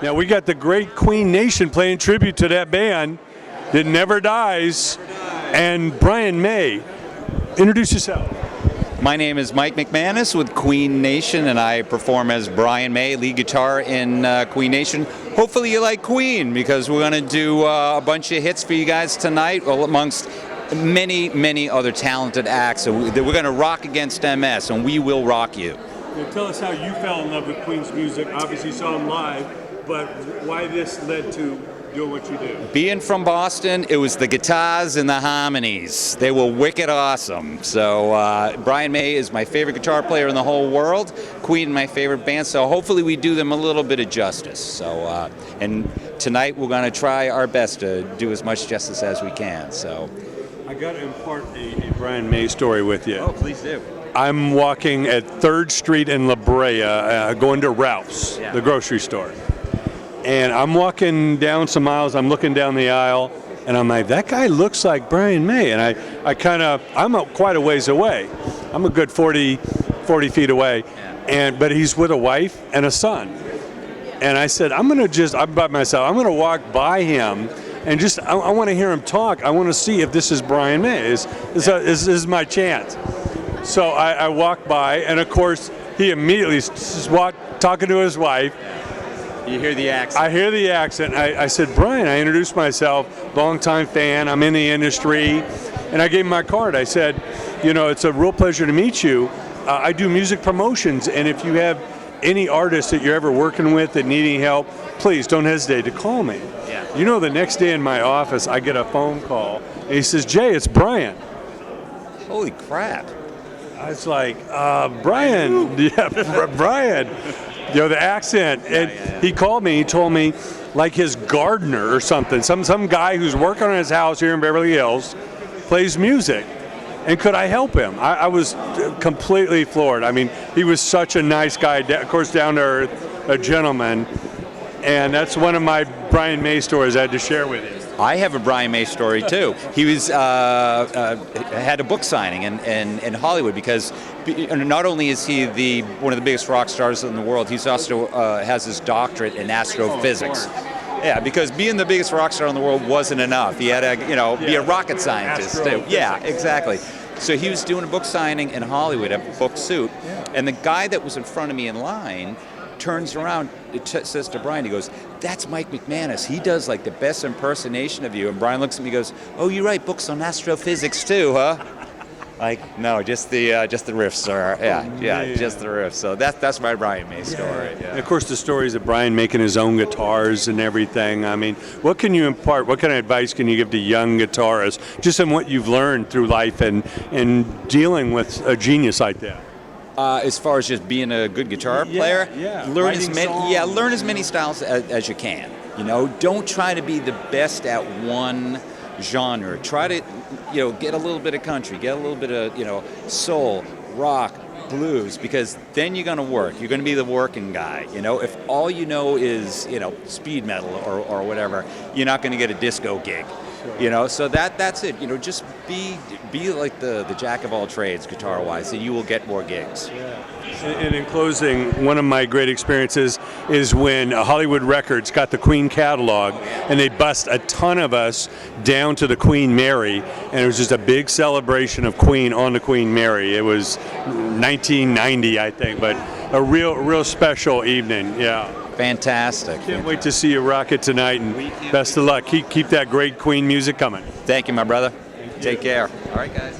Now we got the great Queen Nation playing tribute to that band that never dies. And Brian May, introduce yourself. My name is Mike McManus with Queen Nation, and I perform as Brian May, lead guitar in Queen Nation. Hopefully you like Queen, because we're going to do a bunch of hits for you guys tonight, amongst many, many other talented acts. So we're going to rock against MS, and we will rock you. Now tell us how you fell in love with Queen's music. Obviously you saw them live, but why this led to doing what you do? Being from Boston, it was the guitars and the harmonies. They were wicked awesome. So Brian May is my favorite guitar player in the whole world. Queen, my favorite band. So hopefully we do them a little bit of justice. So and tonight we're going to try our best to do as much justice as we can. So I got to impart a Brian May story with you. Oh, please do. I'm walking at 3rd Street in La Brea, going to Ralph's, the grocery store. And I'm walking down some aisles, I'm looking down the aisle, and I'm like, that guy looks like Brian May. And I'm quite a ways away. I'm a good 40 feet away. But he's with a wife and a son. And I said, I'm by myself, I'm going to walk by him and I want to hear him talk. I want to see if this is Brian May. This is my chance. So I walked by, and of course, he immediately talking to his wife. You hear the accent. I hear the accent. I said, Brian, I introduced myself, longtime fan, I'm in the industry. And I gave him my card. I said, it's a real pleasure to meet you. I do music promotions, and if you have any artists that you're ever working with that need any help, please don't hesitate to call me. Yeah. The next day in my office, I get a phone call, and he says, Jay, it's Brian. Holy crap. I was like, Brian, Brian. The accent. And he called me, he told me, like his gardener or something, some guy who's working on his house here in Beverly Hills plays music. And could I help him? I was completely floored. I mean, he was such a nice guy, of course, down to earth, a gentleman. And that's one of my Brian May stories I had to share with you. I have a Brian May story too. He was had a book signing in Hollywood, because not only is he one of the biggest rock stars in the world, he's also has his doctorate in astrophysics. Yeah, because being the biggest rock star in the world wasn't enough. He had to be a rocket scientist too. Yeah, exactly. So he was doing a book signing in Hollywood, a book suit, and the guy that was in front of me in line turns around, says to Brian, he goes, that's Mike McManus. He does like the best impersonation of you. And Brian looks at me and goes, oh, you write books on astrophysics too, huh? Like, no, just the riffs, sir. Yeah, just the riffs. So that's my Brian May story. Yeah. And of course, the stories of Brian making his own guitars and everything. I mean, what can you impart? What kind of advice can you give to young guitarists, just on what you've learned through life and dealing with a genius like that? As far as just being a good guitar player, learn as many styles as you can. Don't try to be the best at one genre. Try to, get a little bit of country, get a little bit of, soul, rock, blues, because then you're going to work. You're going to be the working guy. If all you know is, speed metal or whatever, you're not going to get a disco gig. So that's it. Just be like the jack of all trades, guitar-wise, and you will get more gigs. And in closing, one of my great experiences is when Hollywood Records got the Queen catalog, and they bussed a ton of us down to the Queen Mary, and it was just a big celebration of Queen on the Queen Mary. It was 1990, I think, but a real special evening. Yeah. Fantastic. Can't wait to see you rock it tonight, and best of luck. Keep that great Queen music coming. Thank you, my brother. Take care. All right, guys.